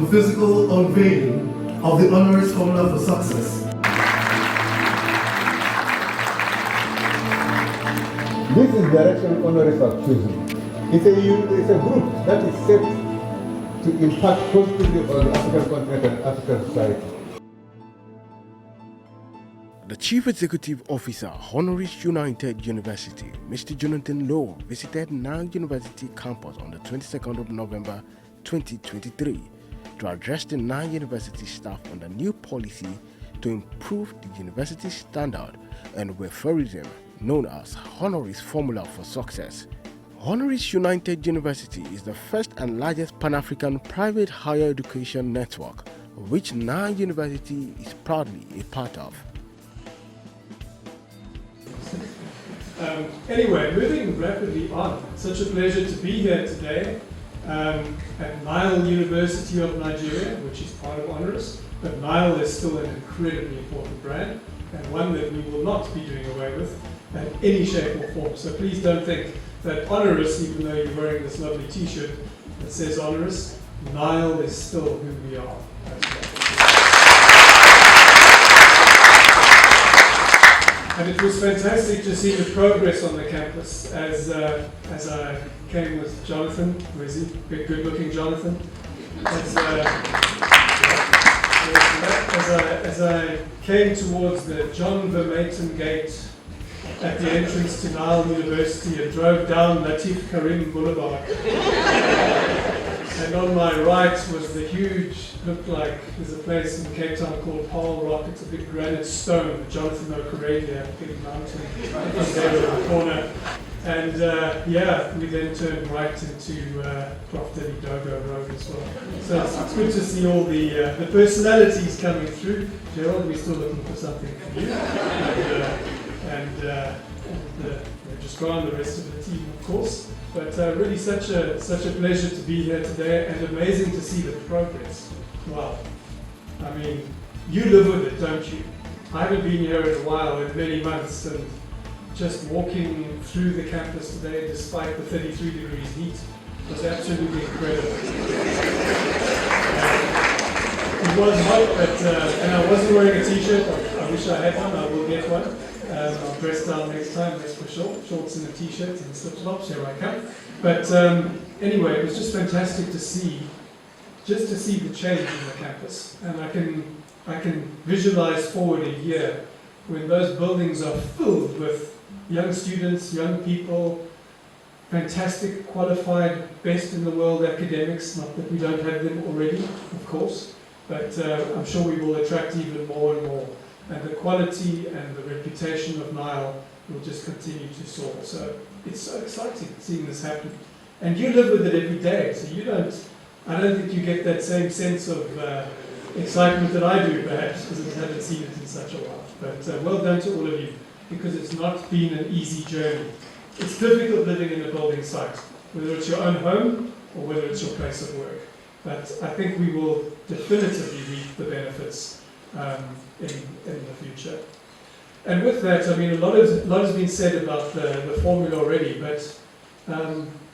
the physical unveiling of the Honoris formula for success. This is the direction Honoris have chosen. It's a group that is set to impact positively on the African continent and African society. The Chief Executive Officer, Honoris United University, Mr. Jonathan Lowe, visited Nile University campus on the 22nd of November 2023 to address the Nile University staff on the new policy to improve the university standard and referendum known as Honoris Formula for Success. Honoris United University is the first and largest Pan-African private higher education network, which Nile University is proudly a part of. Anyway, moving rapidly on, it's such a pleasure to be here today at Nile University of Nigeria, which is part of Honoris, but Nile is still an incredibly important brand and one that we will not be doing away with in any shape or form. So please don't think that Honoris, even though you're wearing this lovely t-shirt that says Honoris, Nile is still who we are. And it was fantastic to see the progress on the campus as I came with Jonathan. Where is he? Good-looking Jonathan. As I came towards the John Vermaeten Gate at the entrance to Nile University and drove down Latif Karim Boulevard. And on my right was the huge, looked like there's a place in Cape Town called Paul Rock. It's a big granite stone, the Jonathan O'Caradia, a big mountain there in the corner. And we then turned right into Prof. Debbie Dogo Road as well. So it's good to see all the personalities coming through. Gerald, we're still looking for something for you. And just go on the rest of the team, of course. But really such a pleasure to be here today and amazing to see the progress. Wow. I mean, you live with it, don't you? I haven't been here in a while, in many months, and just walking through the campus today, despite the 33 degrees heat, was absolutely incredible. It was hot, but and I wasn't wearing a t-shirt. I wish I had one. I will get one. I'll dress down next time, that's for sure. Shorts and a t-shirt and slip-flops, here I come. But anyway, it was just fantastic to see the change in the campus. And I can visualize forward a year when those buildings are filled with young students, young people, fantastic, qualified, best in the world academics. Not that we don't have them already, of course, but I'm sure we will attract even more and more. And the quality and the reputation of Nile will just continue to soar. So it's so exciting seeing this happen. And you live with it every day, so I don't think you get that same sense of excitement that I do, perhaps, because I haven't seen it in such a while. But well done to all of you, because it's not been an easy journey. It's difficult living in a building site, whether it's your own home or whether it's your place of work. But I think we will definitively reap the benefits in the future. And with that, I mean, a lot has been said about the formula already, but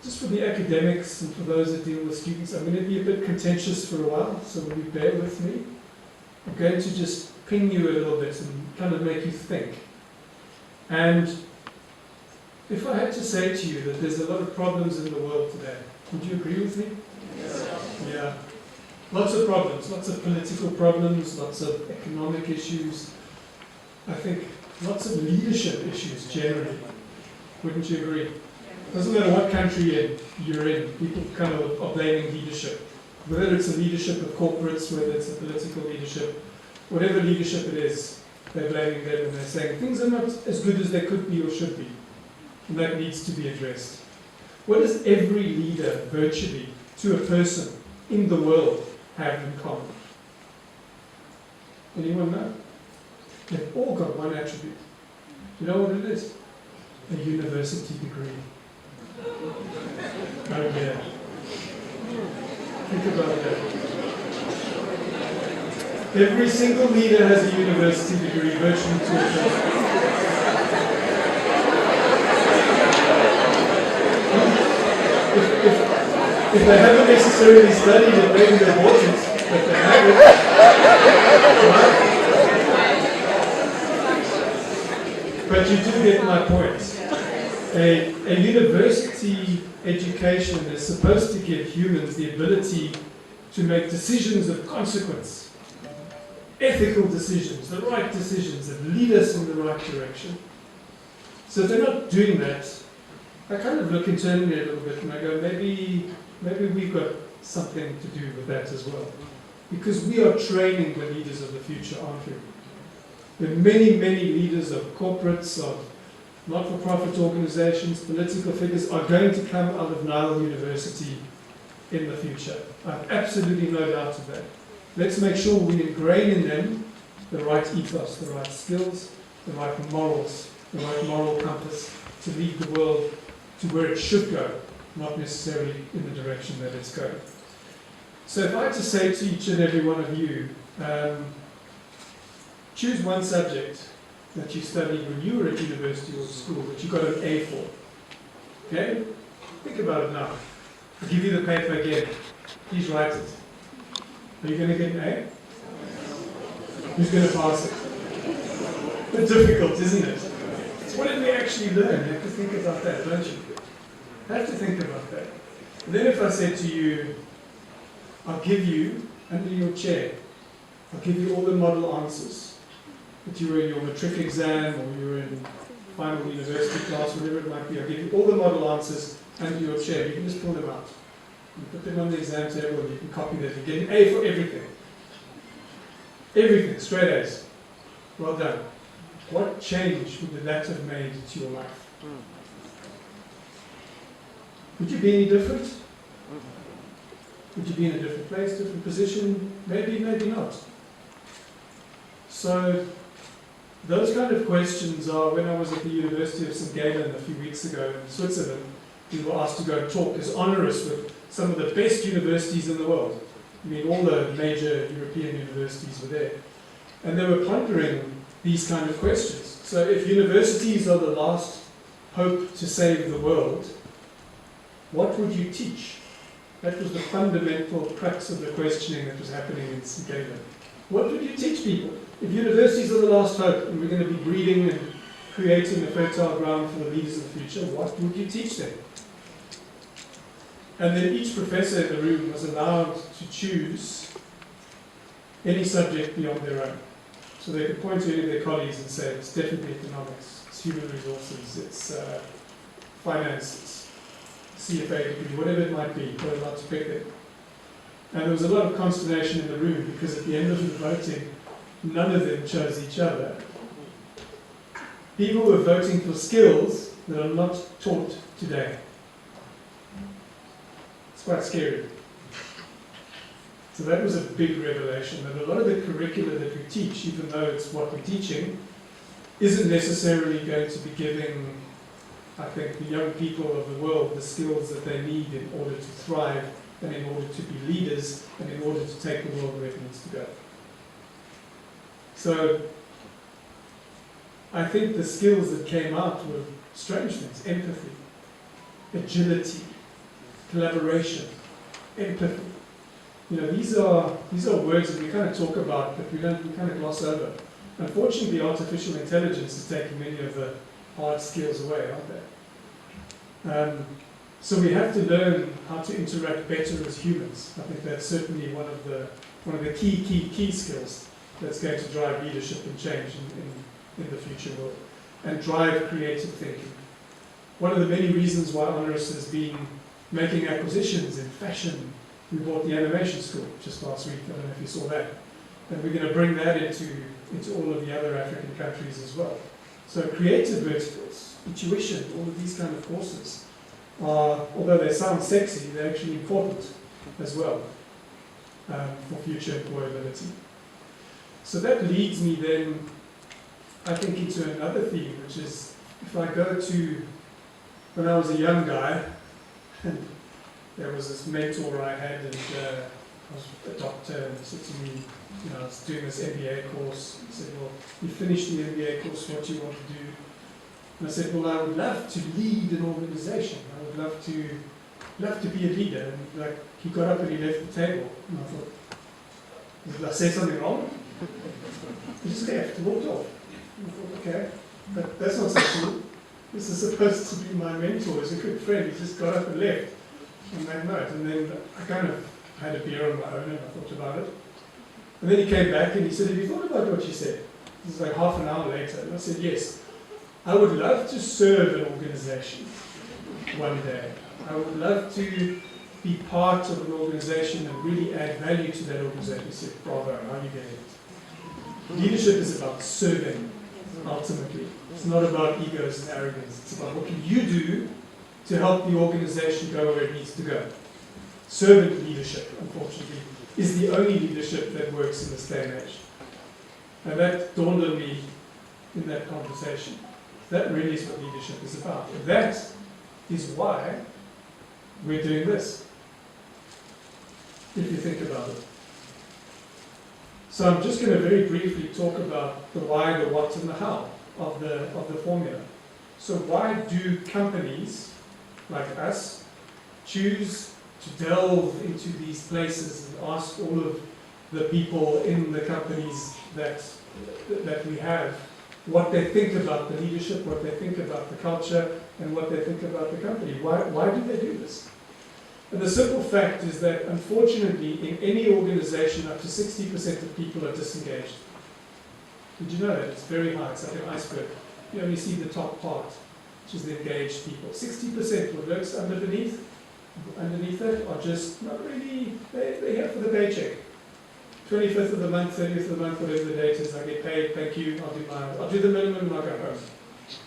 just for the academics and for those that deal with students, I'm going to be a bit contentious for a while, so will you bear with me? I'm going to just ping you a little bit and kind of make you think. And if I had to say to you that there's a lot of problems in the world today, would you agree with me? Yes. Yeah. Lots of problems, lots of political problems, lots of economic issues. I think lots of leadership issues generally. Wouldn't you agree? Doesn't matter what country you're in, people kind of are blaming leadership. Whether it's a leadership of corporates, whether it's a political leadership, whatever leadership it is, they're blaming them and they're saying things are not as good as they could be or should be. And that needs to be addressed. What does every leader, virtually, to a person in the world have in common? Anyone know? They've all got one attribute. Do you know what it is? A university degree. Oh yeah. Think about that. Every single leader has a university degree, virtually to a person. If they haven't necessarily studied it, maybe they bought it. But you do get my point. A university education is supposed to give humans the ability to make decisions of consequence, ethical decisions, the right decisions that lead us in the right direction. So if they're not doing that, I kind of look internally a little bit and I go, maybe we've got something to do with that as well. Because we are training the leaders of the future, aren't we? There are many, many leaders of corporates, of not-for-profit organizations, political figures are going to come out of Nile University in the future. I have absolutely no doubt of that. Let's make sure we ingrain in them the right ethos, the right skills, the right morals, the right moral compass to lead the world to where it should go, not necessarily in the direction that it's going. So if I had to say to each and every one of you, choose one subject that you studied when you were at university or school that you got an A for. Okay? Think about it now. I'll give you the paper again. Please write it. Are you going to get an A? Who's going to pass it? It's difficult, isn't it? It's what did we actually learn? You have to think about that, don't you? You have to think about that. And then if I said to you, I'll give you, under your chair, I'll give you all the model answers that you were in your matric exam or you were in final university class, whatever it might be. I'll give you all the model answers under your chair. You can just pull them out. You put them on the exam table and you can copy them. You get an A for everything. Everything, straight A's. Well done. What change would that have made to your life? Would you be any different? Would you be in a different place, different position? Maybe, maybe not. So, those kind of questions are, when I was at the University of St. Gallen a few weeks ago in Switzerland, we were asked to go and talk as Honoris with some of the best universities in the world. I mean, all the major European universities were there. And they were pondering these kind of questions. So if universities are the last hope to save the world, what would you teach? That was the fundamental crux of the questioning that was happening in St. Gallen. What would you teach people? If universities are the last hope and we're going to be breeding and creating a fertile ground for the leaders of the future, what would you teach them? And then each professor in the room was allowed to choose any subject beyond their own. So they could point to any of their colleagues and say, it's definitely economics, it's human resources, it's finance, it's CFA degree, whatever it might be, they're allowed to pick it. And there was a lot of consternation in the room because at the end of the voting, none of them chose each other. People were voting for skills that are not taught today. It's quite scary. So that was a big revelation, that a lot of the curricula that we teach, even though it's what we're teaching, isn't necessarily going to be giving, I think, the young people of the world the skills that they need in order to thrive and in order to be leaders and in order to take the world where it needs to go. So I think the skills that came out were strange things: empathy, agility, collaboration, empathy. You know, these are words that we kind of talk about, but we kind of gloss over. Unfortunately, artificial intelligence is taking many of the hard skills away, aren't they? So we have to learn how to interact better as humans. I think that's certainly one of the key skills that's going to drive leadership and change in the future world, and drive creative thinking. One of the many reasons why Honoris has been making acquisitions in fashion. We bought the animation school just last week. I don't know if you saw that. And we're going to bring that into all of the other African countries as well. So creative verticals, intuition, all of these kind of courses are, although they sound sexy, they're actually important as well for future employability. So that leads me then, I think, into another theme, which is if I go to when I was a young guy, and there was this mentor I had, and I was a doctor, and he said to me, you know, I was doing this MBA course. He said, well, you finished the MBA course, what do you want to do? And I said, well, I would love to lead an organization. I would love to be a leader. And like, he got up and he left the table. And I thought, Did I say something wrong? He just left, walked off. I thought, okay, but that's not so cool. This is supposed to be my mentor, he's a good friend. He just got up and left on that note. And then I kind of had a beer on my own and I thought about it. And then he came back and he said, have you thought about what you said? This was like half an hour later. And I said, yes. I would love to serve an organization one day. I would love to be part of an organization and really add value to that organization. He said, bravo, how are you getting it? Leadership is about serving, ultimately. It's not about egos and arrogance. It's about what can you do to help the organization go where it needs to go. Servant leadership, unfortunately, is the only leadership that works in this day and age. And that dawned on me in that conversation. That really is what leadership is about. And that is why we're doing this, if you think about it. So I'm just going to very briefly talk about the why, the what, and the how of the formula. So why do companies like us choose to delve into these places and ask all of the people in the companies that we have what they think about the leadership, what they think about the culture, and what they think about the company? Why do they do this? And the simple fact is that, unfortunately, in any organization, up to 60% of people are disengaged. Did you know that? It's very high. It's like an iceberg. You only see the top part, which is the engaged people. 60% what lurks underneath that are just not really, they're here for the paycheck. 25th of the month, 30th of the month, whatever the date is, I get paid, thank you, I'll do the minimum and I'll go home.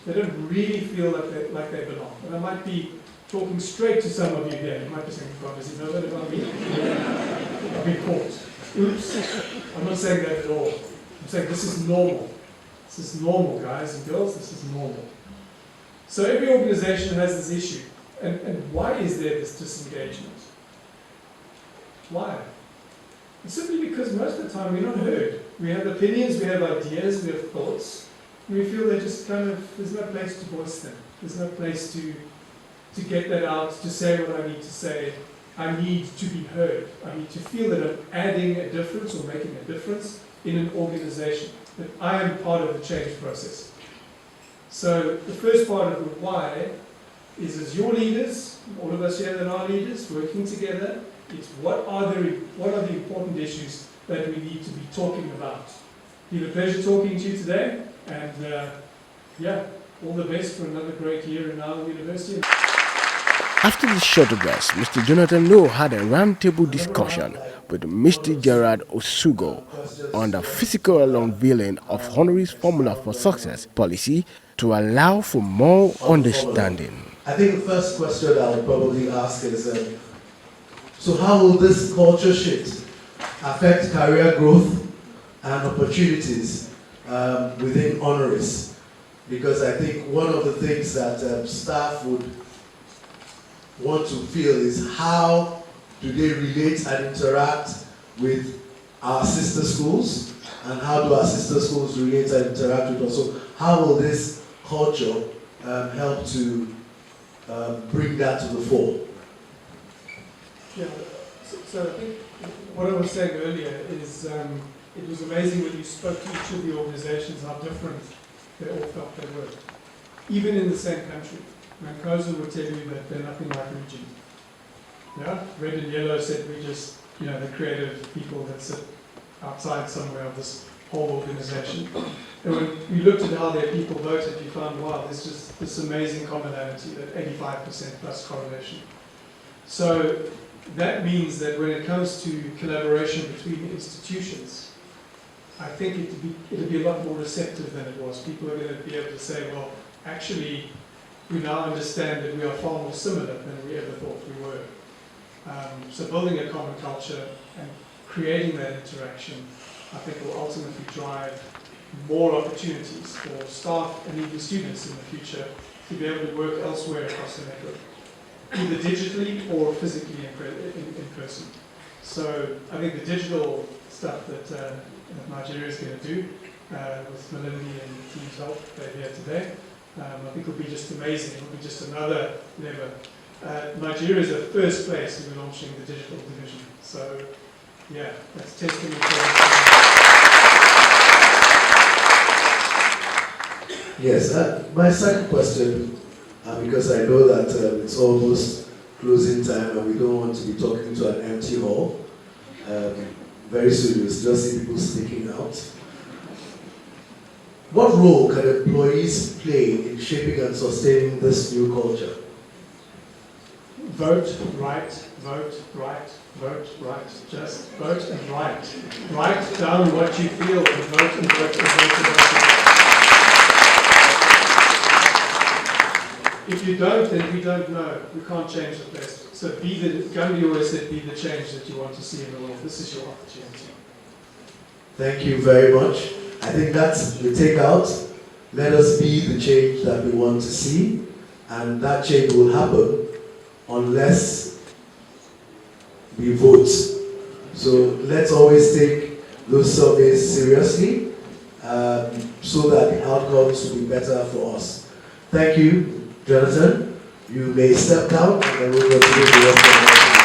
They don't really feel like they belong. And I might be talking straight to some of you here. You might be saying, God, does he know that about me? I've been caught. Oops. I'm not saying that at all. I'm saying this is normal. This is normal, guys and girls. This is normal. So every organization has this issue. And why is there this disengagement? Why? It's simply because most of the time we're not heard. We have opinions, we have ideas, we have thoughts. And we feel they're just kind of, there's no place to voice them. There's no place to get that out, to say what I need to say. I need to be heard. I need to feel that I'm adding a difference or making a difference in an organization, that I am part of the change process. So the first part of the why is, as your leaders, all of us here that are leaders, working together, it's what are the important issues that we need to be talking about. It's been a pleasure talking to you today, and yeah, all the best for another great year in Nile University. After the short address, Mr. Jonathan Lowe had a roundtable discussion with Mr. Gerard Osugo on the physical unveiling of Honoris Formula for Success policy to allow for more understanding. I think the first question I would probably ask is, so how will this culture shift affect career growth and opportunities within Honoris? Because I think one of the things that staff would want to feel is, how do they relate and interact with our sister schools, and how do our sister schools relate and interact with us? So how will this culture help to bring that to the fore? Yeah, so I think what I was saying earlier is it was amazing when you spoke to each of the organizations how different they all felt they were, even in the same country. Mancosa would tell you that they're nothing like Region. Yeah? Red and Yellow said we just, the creative people that sit outside somewhere of this whole organization. And when we looked at how their people voted, you found, wow, there's just this amazing commonality, that 85% plus correlation. So that means that when it comes to collaboration between institutions, I think it'll be a lot more receptive than it was. People are going to be able to say, well, actually, we now understand that we are far more similar than we ever thought we were. So building a common culture and creating that interaction, I think will ultimately drive more opportunities for staff and even students in the future to be able to work elsewhere across the network, either digitally or physically in person. So I think the digital stuff that Nigeria is going to do with Melanie and the team's help, they're here today, I think will be just amazing. It will be just another level. Nigeria is the first place we're launching the digital division. So Yeah, that's testament Yes, my second question, because I know that it's almost closing time and we don't want to be talking to an empty hall. Very soon you'll still see people speaking out. What role can employees play in shaping and sustaining this new culture? vote right, vote right, vote right. Just vote and write. Write down what you feel and vote and vote and vote and vote. If you don't, then we don't know. We can't change the best. So Gandhi always said, be the change that you want to see in the world. This is your opportunity. Thank you very much. I think that's the takeout. Let us be the change that we want to see, and that change will happen unless we vote. So let's always take those surveys seriously so that the outcomes will be better for us. Thank you, Jonathan. You may step down and then we'll continue the rest of the